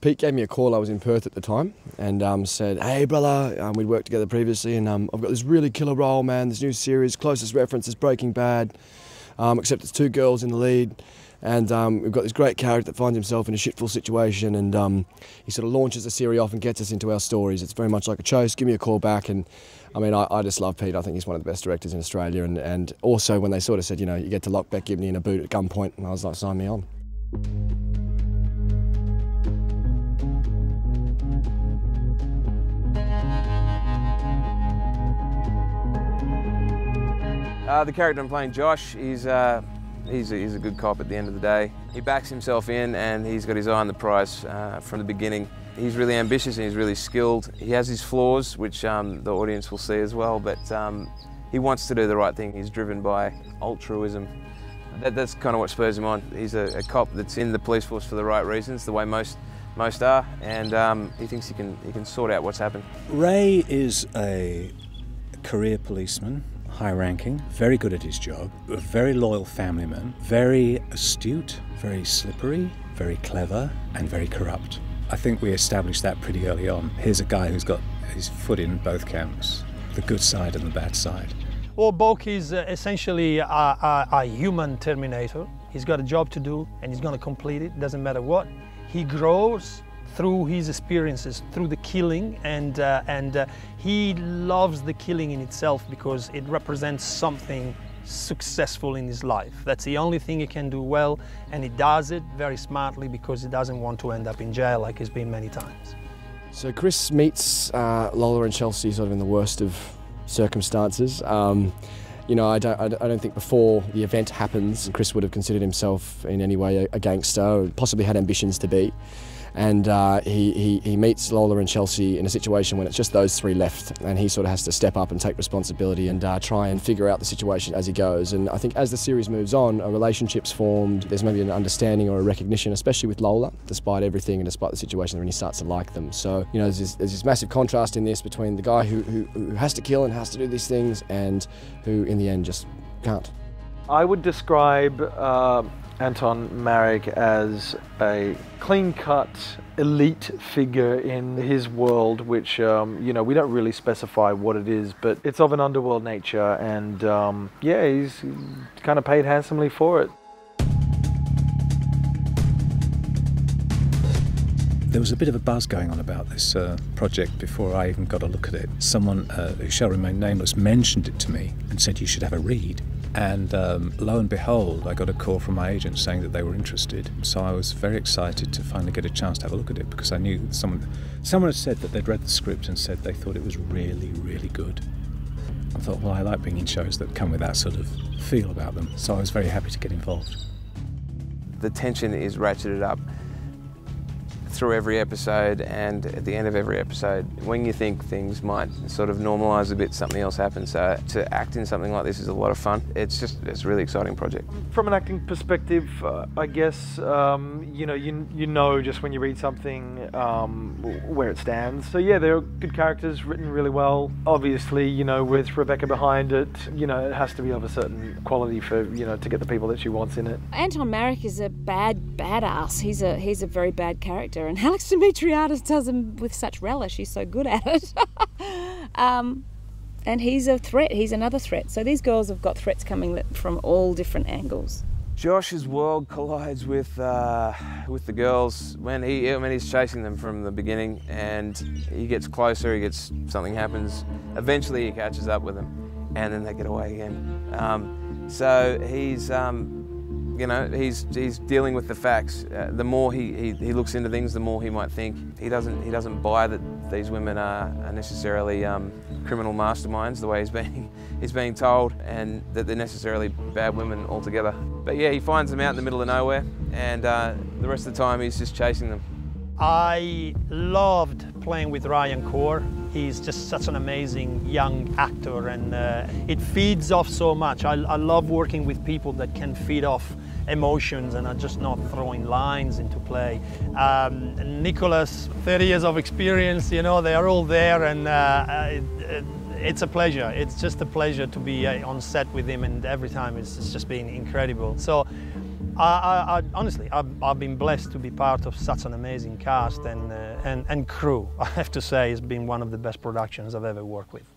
Pete gave me a call. I was in Perth at the time, and said, "Hey brother, we'd worked together previously, and I've got this really killer role, man. This new series, closest reference is Breaking Bad, except it's 2 girls in the lead, and we've got this great character that finds himself in a shitful situation, and he sort of launches the series off and gets us into our stories. It's very much like a chase. Give me a call back." And I mean, I just love Pete. I think he's one of the best directors in Australia, and also when they sort of said, you know, you get to lock Rebecca Gibney in a boot at gunpoint, and I was like, sign me on. The character I'm playing, Josh, he's a good cop at the end of the day. He backs himself in and he's got his eye on the prize from the beginning. He's really ambitious and he's really skilled. He has his flaws, which the audience will see as well, but he wants to do the right thing. He's driven by altruism. That's kind of what spurs him on. He's a cop that's in the police force for the right reasons, the way most are, and he thinks he can sort out what's happened. Ray is a career policeman, high-ranking, very good at his job, a very loyal family man, very astute, very slippery, very clever, and very corrupt. I think we established that pretty early on. Here's a guy who's got his foot in both camps, the good side and the bad side. Well, Bulk is essentially a human Terminator. He's got a job to do and he's going to complete it, doesn't matter what. He grows through his experiences, through the killing, and he loves the killing in itself because it represents something successful in his life. That's the only thing he can do well, and he does it very smartly because he doesn't want to end up in jail like he's been many times. So Chris meets Lola and Chelsea sort of in the worst of circumstances. You know, I don't think before the event happens Chris would have considered himself in any way a gangster, or possibly had ambitions to be. And he meets Lola and Chelsea in a situation when it's just those 3 left, and he sort of has to step up and take responsibility and try and figure out the situation as he goes. And I think as the series moves on, a relationship's formed. There's maybe an understanding or a recognition, especially with Lola, despite everything and despite the situation, when he starts to like them. So, you know, there's this massive contrast in this between the guy who has to kill and has to do these things, and who in the end just can't. I would describe Anton Marek as a clean-cut elite figure in his world, which you know, we don't really specify what it is, but it's of an underworld nature, and yeah, he's kind of paid handsomely for it. There was a bit of a buzz going on about this project before I even got a look at it. Someone who shall remain nameless mentioned it to me and said you should have a read. And lo and behold, I got a call from my agent saying that they were interested. So I was very excited to finally get a chance to have a look at it, because I knew someone had said that they'd read the script and said they thought it was really, really good. I thought, well, I like being in shows that come with that sort of feel about them. So I was very happy to get involved. The tension is ratcheted up through every episode, and at the end of every episode, when you think things might sort of normalise a bit, something else happens. So to act in something like this is a lot of fun. It's a really exciting project. From an acting perspective, I guess you know just when you read something where it stands. So yeah, there are good characters, written really well. Obviously, you know, with Rebecca behind it, you know, it has to be of a certain quality for, you know, to get the people that she wants in it. Anton Marek is a badass. He's a very bad character. And Alex Dimitriadis does him with such relish. He's so good at it. And he's a threat. He's another threat. So these girls have got threats coming from all different angles. Josh's world collides with the girls when he's chasing them from the beginning, and he gets closer. Something happens. Eventually, he catches up with them, and then they get away again. So he's. You know, he's dealing with the facts. The more he looks into things, the more he might think. He doesn't buy that these women are necessarily criminal masterminds, the way he's being told, and that they're necessarily bad women altogether. But yeah, he finds them out in the middle of nowhere, and the rest of the time he's just chasing them. I loved playing with Ryan Core. He's just such an amazing young actor, and it feeds off so much. I love working with people that can feed off emotions and are just not throwing lines into play. Nicholas, 30 years of experience, you know, they are all there, and it's a pleasure. It's just a pleasure to be on set with him, and every time it's just been incredible. So Honestly, I've been blessed to be part of such an amazing cast and crew. I have to say, it's been one of the best productions I've ever worked with.